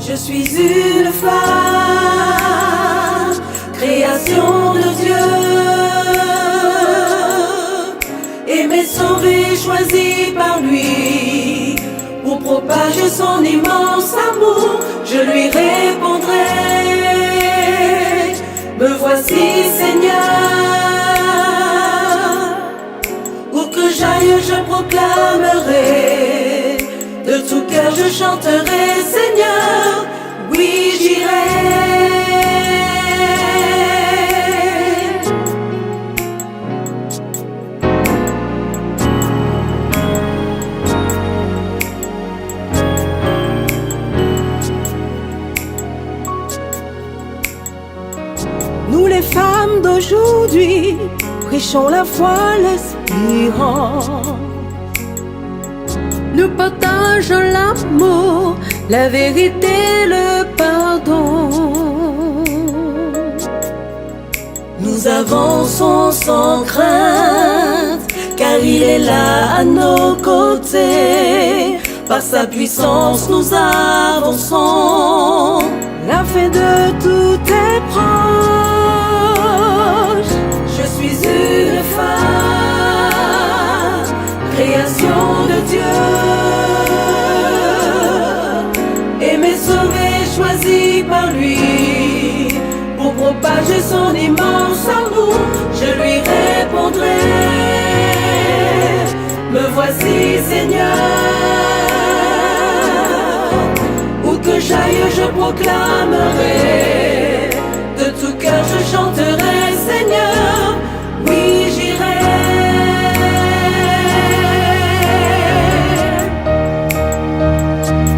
Je suis une femme, création de Dieu, aimée, sauvée, choisie par lui. Pour propager son immense amour, je lui répondrai, me voici Seigneur. Où que j'aille, je proclamerai, de tout cœur je chanterai, Seigneur, oui j'irai. Nous les femmes d'aujourd'hui, prêchons la foi, l'espérance. Nous partageons l'amour, la vérité, le pardon. Nous avançons sans crainte, car il est là à nos côtés. Par sa puissance nous avançons, la fin de tout est proche. Je suis une femme, création de Dieu, aimée, sauvée, choisie par lui. Pour propager son immense amour, je lui répondrai, me voici Seigneur. Où que j'aille, je proclamerai, de tout cœur je chanterai, Seigneur, oui j'irai.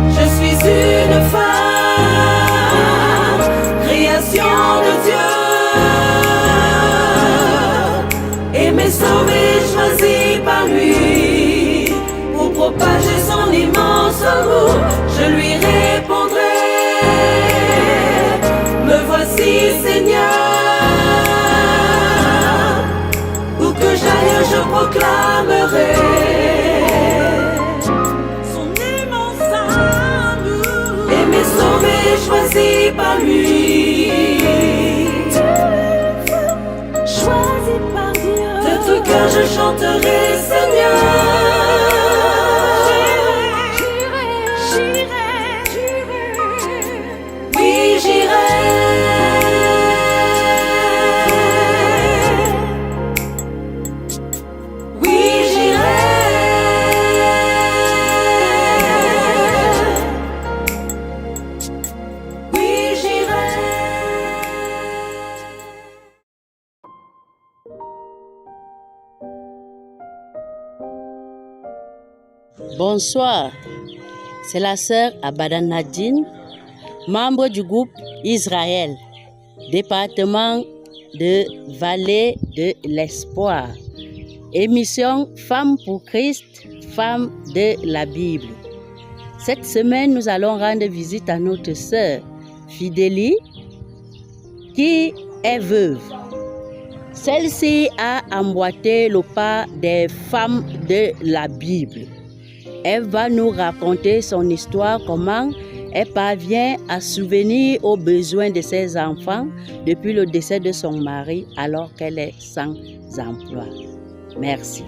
Je suis une femme, création de Dieu, aimée, sauvée, choisie par lui. Pour propager son immense amour, je lui répondrai, me voici Seigneur. Où que j'aille, je proclamerai son immense amour, aimé, sauvé, choisi par lui. Choisi par Dieu, de tout cœur je chanterai, Seigneur. Bonsoir, c'est la sœur Abada Nadine, membre du groupe Israël, département de Vallée de l'Espoir, émission Femmes pour Christ, Femmes de la Bible. Cette semaine, nous allons rendre visite à notre sœur Fidélie, qui est veuve. Celle-ci a emboîté le pas des femmes de la Bible. Elle va nous raconter son histoire, comment elle parvient à subvenir aux besoins de ses enfants depuis le décès de son mari alors qu'elle est sans emploi. Merci.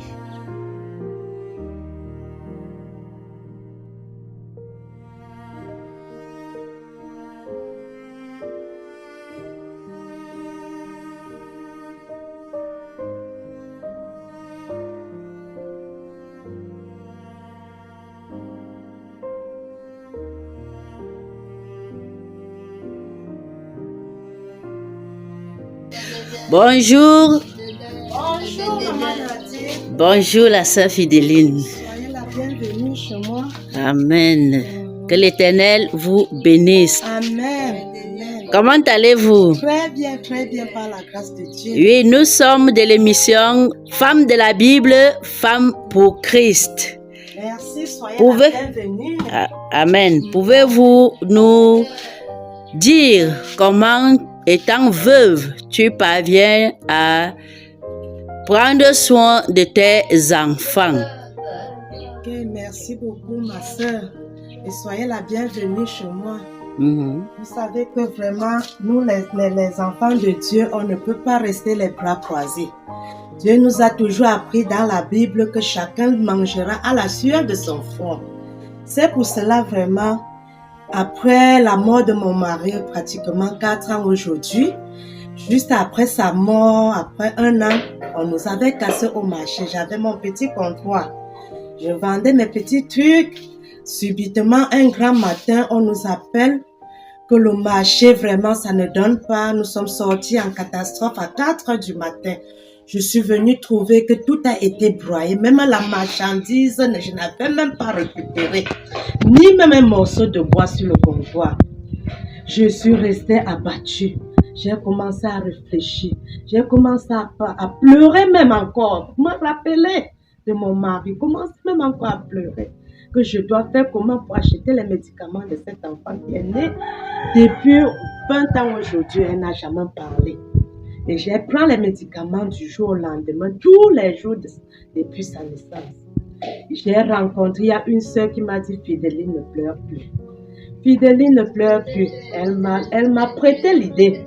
Bonjour. Bonjour, maman Nadine. Bonjour, la sœur Fidéline. Soyez la bienvenue chez moi. Amen. Que l'Éternel vous bénisse. Amen. Comment allez-vous? Très bien par la grâce de Dieu. Oui, nous sommes de l'émission Femmes de la Bible, Femmes pour Christ. Merci, soyez la bienvenue. Amen. Pouvez-vous nous dire comment, étant veuve, tu parviens à prendre soin de tes enfants? Ok, merci beaucoup ma soeur et soyez la bienvenue chez moi. Vous savez que vraiment, nous les enfants de Dieu, on ne peut pas rester les bras croisés. Dieu nous a toujours appris dans la Bible que chacun mangera à la sueur de son front. C'est pour cela vraiment, après la mort de mon mari, pratiquement 4 ans aujourd'hui, juste après sa mort, après 1 an, on nous avait cassé au marché. J'avais mon petit comptoir. Je vendais mes petits trucs. Subitement, un grand matin, on nous appelle que le marché, vraiment, ça ne donne pas. Nous sommes sortis en catastrophe à 4 heures du matin. Je suis venue trouver que tout a été broyé. Même la marchandise, je n'avais même pas récupéré. Ni même un morceau de bois sur le comptoir. Je suis restée abattue. J'ai commencé à réfléchir. J'ai commencé à pleurer même encore. Me rappeler de mon mari. Commence même encore à pleurer. Que je dois faire comment pour acheter les médicaments de cet enfant qui est né depuis 20 ans aujourd'hui. Elle n'a jamais parlé. Et je prends les médicaments du jour au lendemain, tous les jours depuis sa naissance. J'ai rencontré, il y a une sœur qui m'a dit, Fidélie ne pleure plus. Fidélie ne pleure plus. Elle m'a prêté l'idée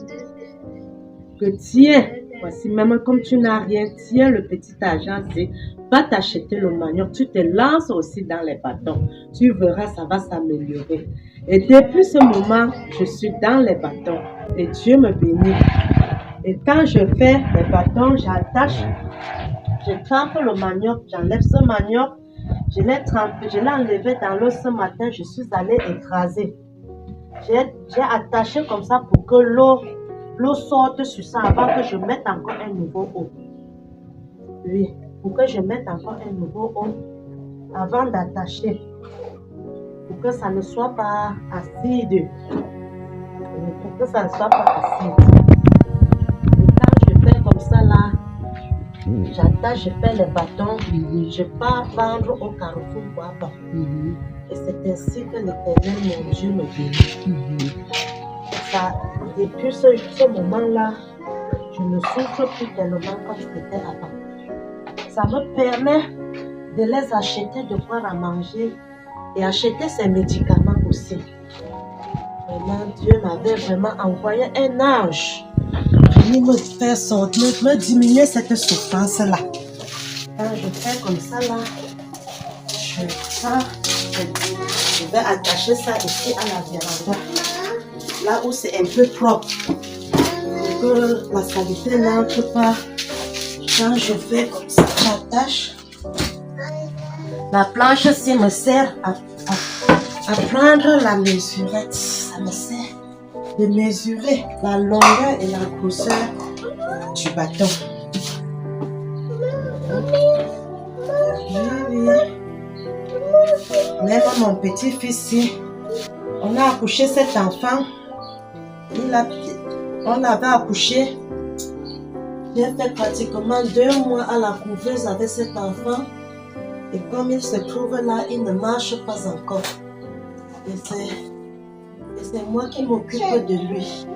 que tiens, voici même comme tu n'as rien, tiens le petit argent, c'est va t'acheter le manioc, tu te lances aussi dans les bâtons. Tu verras, ça va s'améliorer. Et depuis ce moment, je suis dans les bâtons et Dieu me bénit. Et quand je fais les bâtons, j'attache, je trempe le manioc, j'enlève ce manioc, je l'ai trempé, je l'ai enlevé dans l'eau ce matin, je suis allée écraser. J'ai attaché comme ça pour que l'eau sorte sur ça avant que je mette encore un nouveau eau. Oui, pour que je mette encore un nouveau eau avant d'attacher. Pour que ça ne soit pas acide. Pour que ça ne soit pas acide. Et quand je fais comme ça là, j'attache, je fais les bâtons, je pars vendre au carrefour Boaba. Et c'est ainsi que l'Éternel, mon Dieu, me bénit. Ça, depuis ce moment-là, je ne souffre plus tellement comme c'était avant. Ça me permet de les acheter, de quoi à manger et acheter ces médicaments aussi. Vraiment, Dieu m'avait vraiment envoyé un ange venir me faire sortir, me diminuer cette souffrance-là. Quand je fais comme ça, là, je vais attacher ça ici à la véranda. Là où c'est un peu propre. Pour que la saleté n'entre pas. Quand je fais comme ça, j'attache. La planche-ci me sert à prendre la mesurette. Ça me sert de mesurer la longueur et la grosseur du bâton. Oui. Même mon petit-fils, on a accouché cet enfant. On l'avait accouché. J'ai fait pratiquement 2 mois à la couveuse avec cet enfant. Et comme il se trouve là, il ne marche pas encore. Et c'est moi qui m'occupe de lui.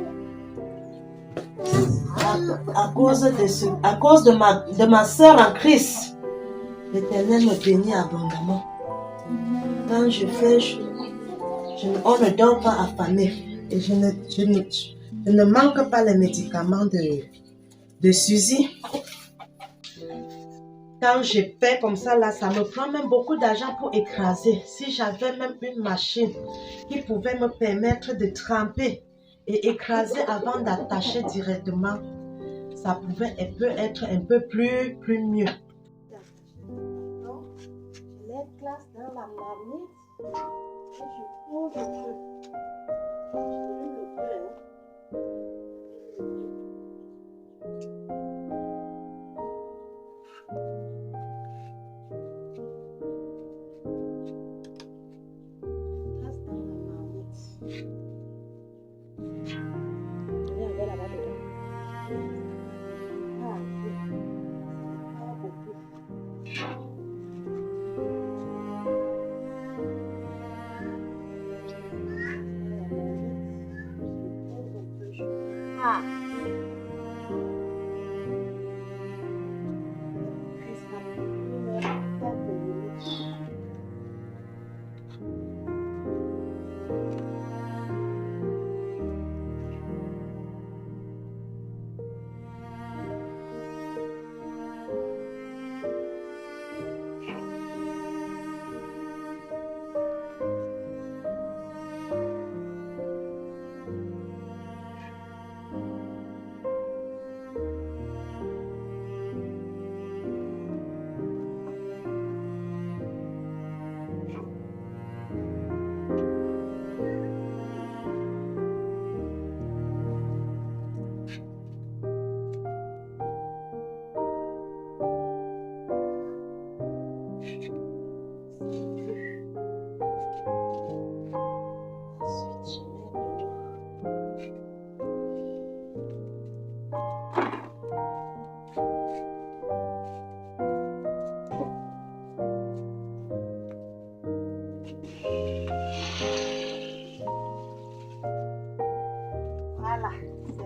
À cause de ma soeur en Christ, l'Éternel me bénit abondamment. Quand je fais, on ne dort pas affamé. Et je ne manque pas les médicaments de Suzy. Quand je fais comme ça, là, ça me prend même beaucoup d'argent pour écraser. Si j'avais même une machine qui pouvait me permettre de tremper et écraser avant d'attacher directement, ça pouvait être un peu plus mieux. Je les classe dans la marmite et je pose le feu.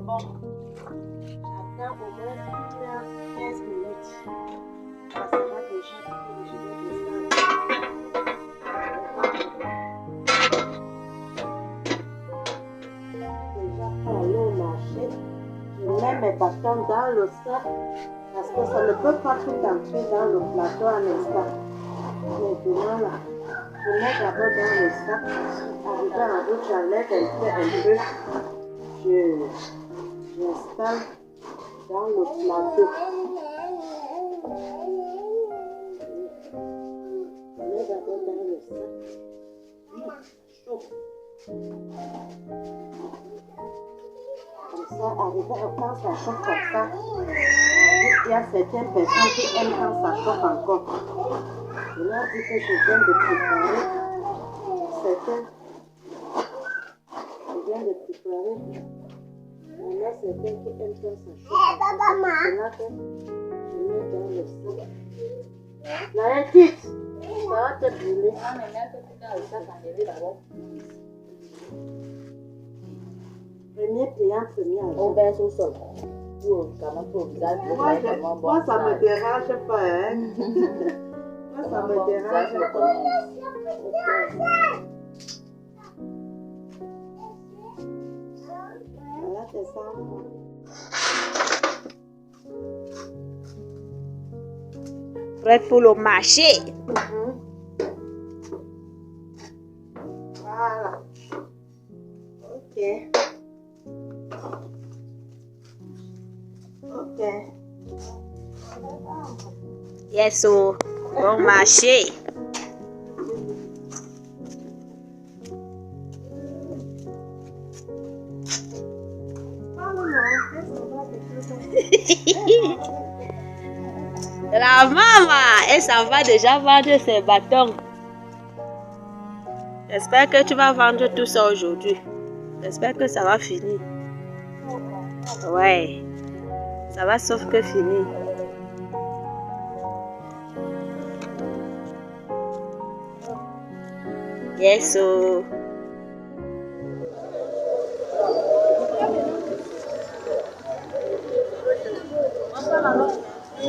bon. J'attends au moins 15 minutes. Ça sera déjà prêt. Je vais descendre. Déjà pour aller au marché, je mets mes bâtons dans le sac parce que ça ne peut pas tout entrer dans le plateau à l'instant. Maintenant là, je mets d'abord dans le sac. Arrivé en route, j'enlève un peu. J'installe dans le plateau. Je mets d'abord dans le sac. Chaud. Comme ça, arrivé quand ça chauffe comme ça, il y a certaines personnes qui aiment quand ça chauffe encore. Je leur dis que je viens de préparer certaines. Je viens de préparer. Il y en a certains qui aiment quand ça chauffe. C'est là que je mets dans le sac. La petite, ça va te brûler. Ah, mais mets tout dans le sac, enlever d'abord. Premier pliant, premier agent. On baisse au sol. Comment pour le visage, Moi, ça me dérange pas. Hein? Moi, ça me dérange pas. Voilà, c'est ça. Prête pour le marché. Voilà. Ok. Ok. Yes, oh. Bon marché. La maman, elle s'en va déjà vendre ses bâtons. J'espère que tu vas vendre tout ça aujourd'hui. J'espère que ça va finir. Ouais, ça va sauf que finir. Yes, oh. Tu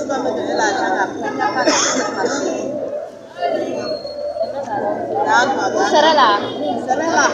vas me donner l'argent après. Il n'y a pas de machine. D'accord. Tu seras là. Serai là.